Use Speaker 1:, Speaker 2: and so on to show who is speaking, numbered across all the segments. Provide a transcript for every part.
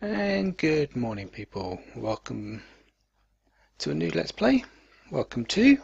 Speaker 1: And good morning, people. Welcome to a new Let's Play. Welcome to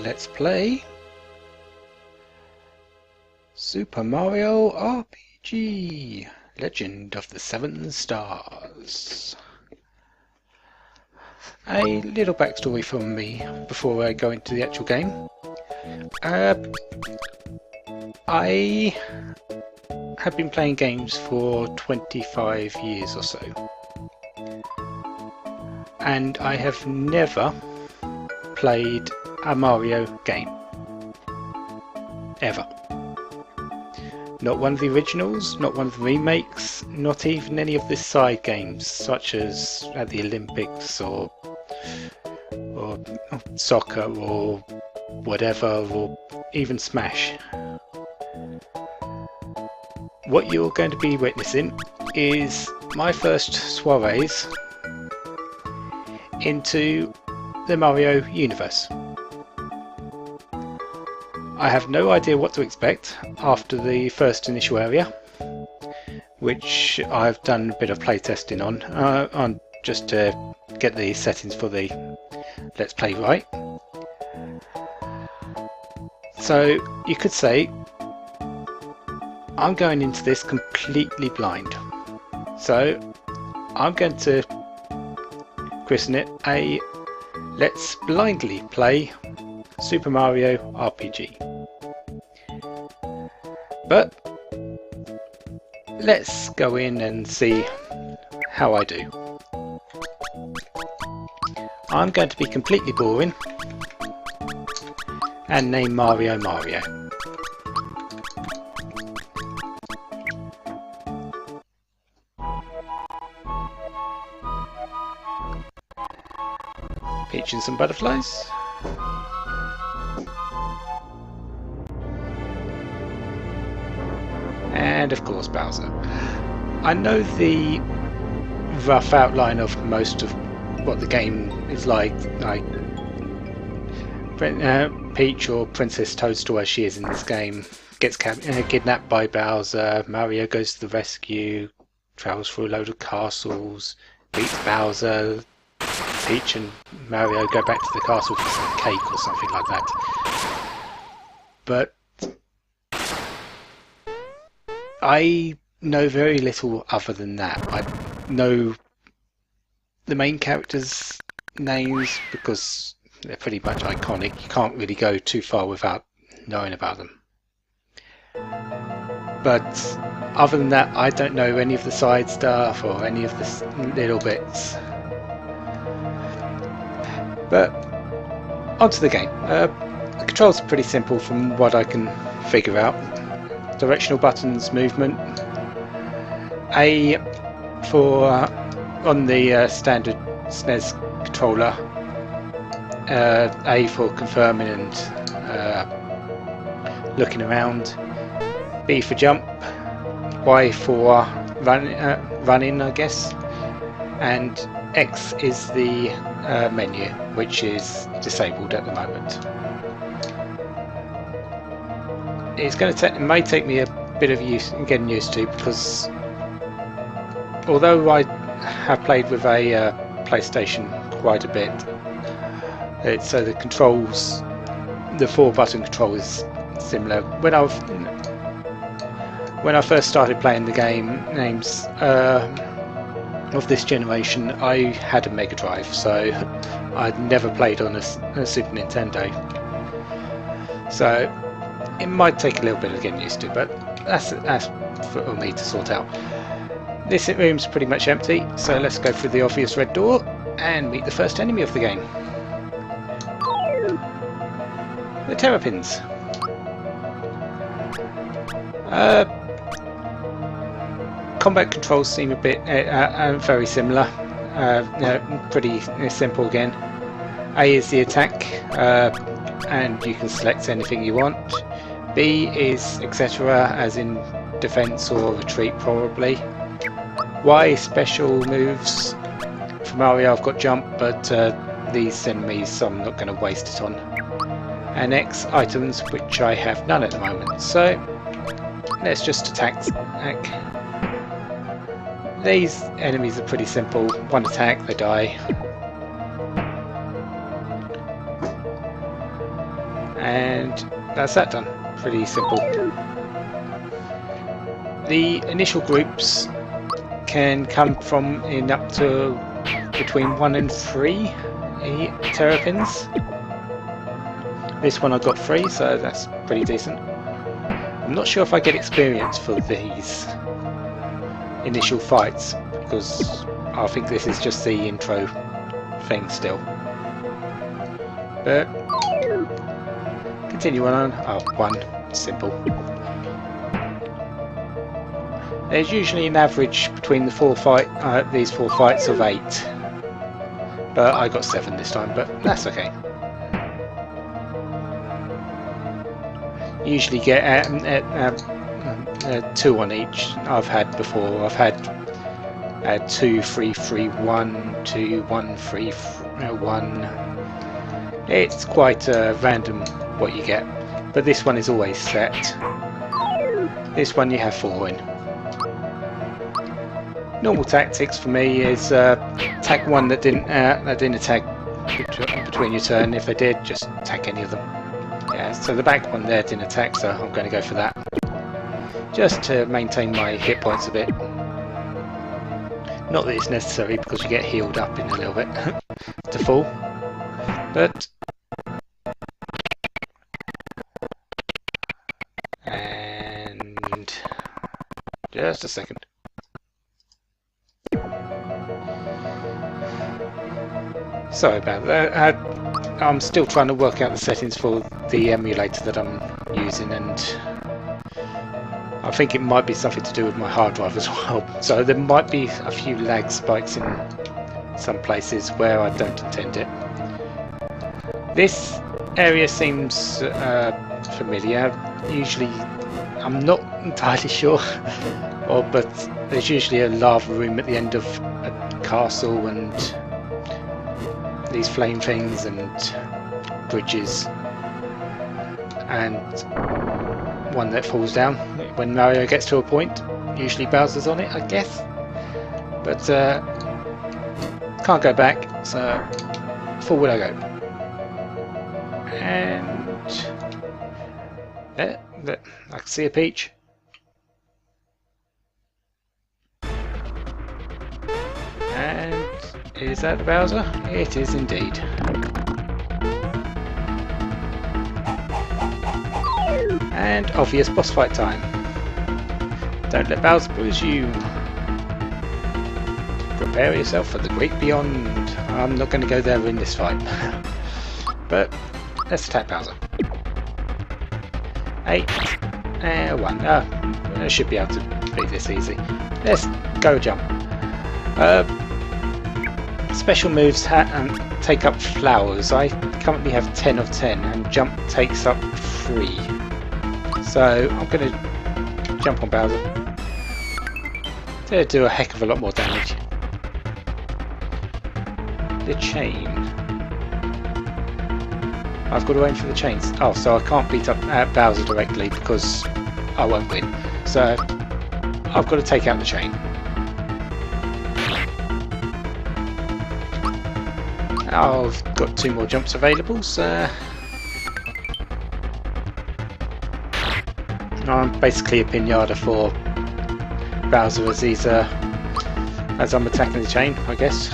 Speaker 1: Let's Play Super Mario RPG Legend of the Seven Stars. A little backstory from me before I go into the actual game. I have been playing games for 25 years or so, and I have never played a Mario game. Ever. Not one of the originals, not one of the remakes, not even any of the side games such as at the Olympics or soccer or whatever, or even Smash. What you're going to be witnessing is my first soirees into the Mario universe. I have no idea what to expect after the first initial area, which I've done a bit of playtesting on just to get the settings for the Let's Play right. So you could say I'm going into this completely blind. So I'm going to christen it a Let's Blindly Play Super Mario RPG. But let's go in and see how I do. I'm going to be completely boring and name Mario Mario. Peach and some butterflies. And of course Bowser. I know the rough outline of most of what the game is like Peach, or Princess Toadstool as she is in this game, gets kidnapped by Bowser. Mario goes to the rescue, travels through a load of castles, beats Bowser. Peach and Mario go back to the castle for some cake or something like that. But I know very little other than that. I know the main characters' names because they're pretty much iconic. You can't really go too far without knowing about them. But other than that, I don't know any of the side stuff or any of the little bits. But onto the game. The controls are pretty simple from what I can figure out. Directional buttons, movement. A for on the standard SNES controller. A for confirming and looking around. B for jump. Y for running, I guess. And X is the menu, which is disabled at the moment. It's going to it may take me a bit of getting used to, because although I have played with a PlayStation quite a bit, so the controls, the 4-button control is similar. When I first started playing the games of this generation, I had a Mega Drive, so I'd never played on a Super Nintendo. So it might take a little bit of getting used to, but that's for me to sort out. This room's pretty much empty, so let's go through the obvious red door and meet the first enemy of the game. The Terrapins. Combat controls seem a bit very similar. Pretty simple again. A is the attack, and you can select anything you want. B is etc., as in defense or retreat probably. Y special moves. For Mario I've got jump, but these enemies I'm not going to waste it on. And X items, which I have none at the moment. So let's just attack. These enemies are pretty simple. One attack, they die. And that's that done. Pretty simple. The initial groups can come from in up to between 1 and 3 Terrapins. This one I got 3, so that's pretty decent. I'm not sure if I get experience for these initial fights, because I think this is just the intro thing still. But continue on. Oh, 1, simple. There's usually an average between the these 4 fights of 8, but I got 7 this time, but that's okay. Usually get 2 on each. I've had before. I've had 2 3 3 1 2 1 3 1. It's quite random what you get, but this one is always set. This one you have 4 in. Normal tactics for me is attack one that didn't attack between your turn. If they did, just attack any of them. Yeah, so the back one there didn't attack, so I'm going to go for that, just to maintain my hit points a bit. Not that it's necessary because you get healed up in a little bit to fall, but and just a second. Sorry about that. I'm still trying to work out the settings for the emulator that I'm using, and I think it might be something to do with my hard drive as well. So there might be a few lag spikes in some places where I don't intend it. This area seems familiar. Usually, I'm not entirely sure, but there's usually a lava room at the end of a castle and these flame things and bridges, and one that falls down when Mario gets to a point. Usually Bowser's on it, I guess, but can't go back, so forward I go. And I can see a peach. And is that the Bowser? It is indeed. And obvious boss fight time. Don't let Bowser bruise you. Prepare yourself for the great beyond. I'm not going to go there in this fight. But let's attack Bowser. 8 and 1. I should be able to beat this easy. Let's go jump. Special moves take up flowers. I currently have 10 of 10, and jump takes up 3. So I'm going to jump on Bowser. They'll do a heck of a lot more damage. The chain. I've got to aim for the chains. Oh, so I can't beat up Bowser directly because I won't win. So I've got to take out the chain. I've got 2 more jumps available, so I'm basically a pinata for Bowser as I'm attacking the chain, I guess.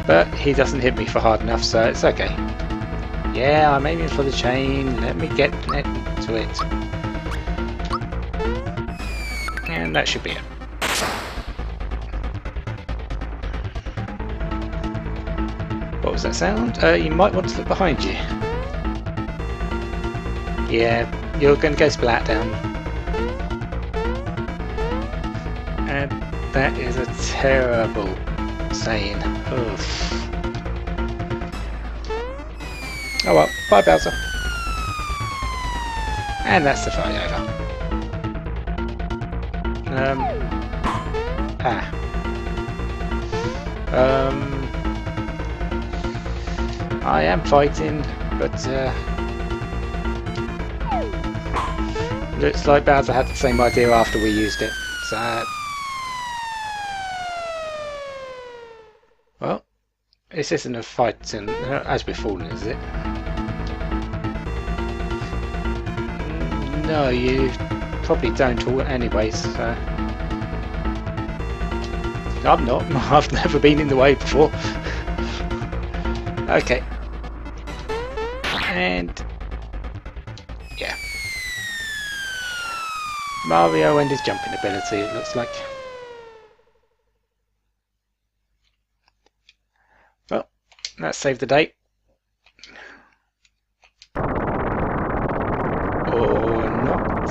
Speaker 1: But he doesn't hit me for hard enough, so it's okay. Yeah, I'm aiming for the chain. Let me get into it. And that should be it. What was that sound? You might want to look behind you. Yeah, you're going to go splat down. And that is a terrible saying. Oof. Oh well, bye Bowser. And that's the fight over. I am fighting, but looks like Bowser had the same idea after we used it. So, well, this isn't a fight as we're falling, is it? No, you probably don't anyways. So. I'm not. I've never been in the way before. Okay. And yeah. Mario and his jumping ability, it looks like. Well, let's save the date. Or not.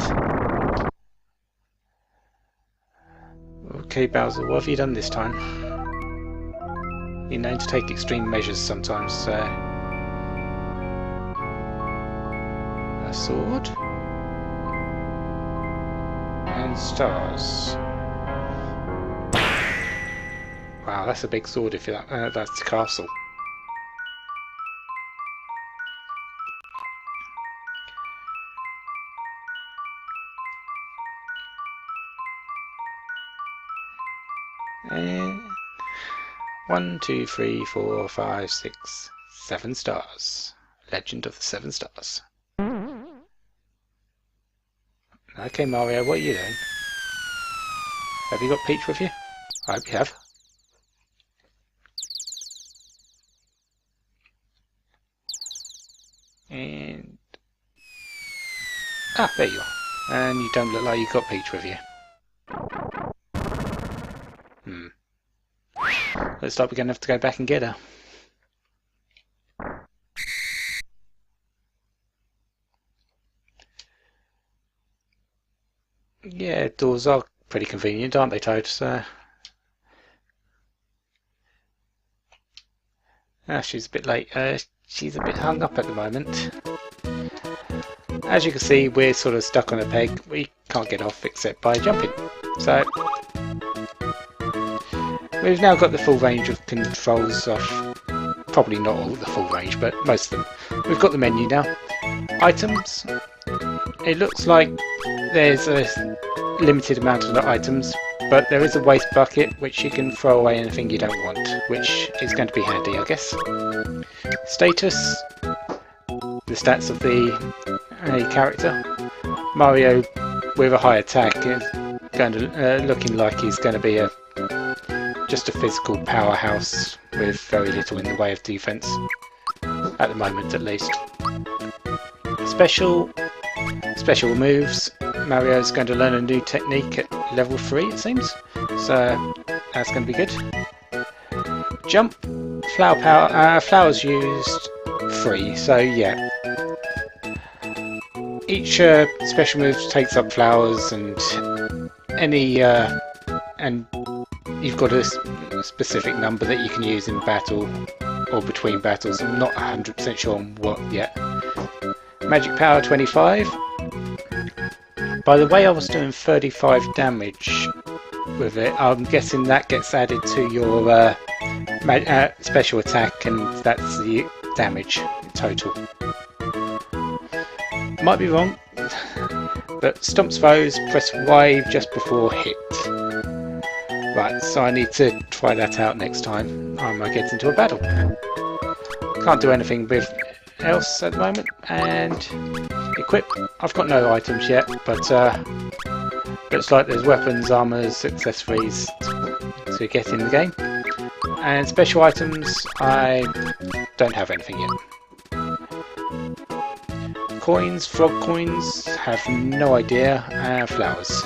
Speaker 1: Okay, Bowser, what have you done this time? You're known to take extreme measures sometimes, so... A sword? And stars. Wow, that's a big sword if that's the castle. And 1, 2, 3, 4, 5, 6, 7 stars. Legend of the 7 stars. Okay, Mario, what are you doing? Have you got Peach with you? I hope you have. And... ah, there you are. And you don't look like you've got Peach with you. Looks like we're going to have to go back and get her. Yeah, doors are pretty convenient, aren't they, Toad? So... ah, she's a bit late. She's a bit hung up at the moment. As you can see, we're sort of stuck on a peg. We can't get off except by jumping. So we've now got the full range of controls off. Probably not all the full range, but most of them. We've got the menu now. Items. It looks like there's a limited amount of items, but there is a waste bucket which you can throw away anything you don't want, which is going to be handy, I guess. Status. The stats of the character. Mario with a high attack is going to looking like he's going to be just a physical powerhouse with very little in the way of defense at the moment, at least. Special moves. Mario's going to learn a new technique at level 3, it seems, so that's going to be good. Jump. Flower power. Flowers used free, so yeah. Each special move takes up flowers, and any and you've got a specific number that you can use in battle or between battles. I'm not 100% sure on what yet. Magic power 25. By the way, I was doing 35 damage with it. I'm guessing that gets added to your special attack, and that's the damage total. Might be wrong, but stomps foes, press Y just before hit. Right, so I need to try that out next time I might get into a battle. Can't do anything with else at the moment. And equip. I've got no items yet, but looks like there's weapons, armors, accessories to get in the game. And special items, I don't have anything yet. Coins, frog coins, have no idea, and flowers.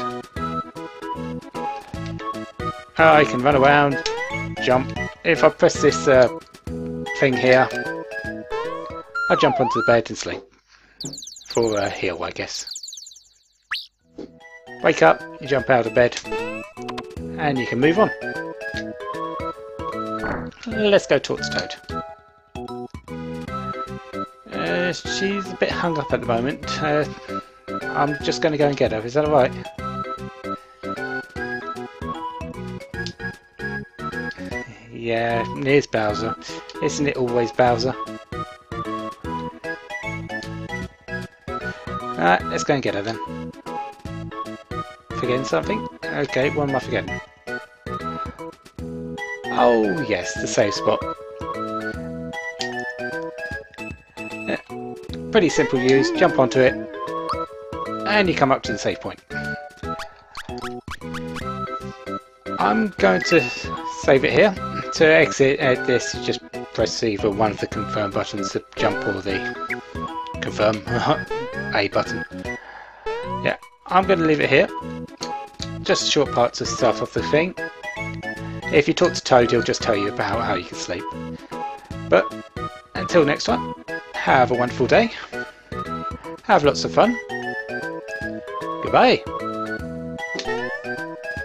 Speaker 1: I can run around, jump. If I press this thing here, I jump onto the bed and sleep. For a heal, I guess. Wake up, you jump out of bed, and you can move on. Let's go talk to Toad. She's a bit hung up at the moment. I'm just going to go and get her, is that alright? Yeah, here's Bowser. Isn't it always Bowser? Alright, let's go and get her then. Forgetting something? Okay, what am I forgetting? Oh yes, the save spot. Pretty simple to use, jump onto it, and you come up to the save point. I'm going to save it here. To exit this, you just press either one of the confirm buttons, the jump or the confirm A button. Yeah, I'm going to leave it here. Just short parts of stuff off the thing. If you talk to Toad, he'll just tell you about how you can sleep. But until next time, have a wonderful day. Have lots of fun. Goodbye.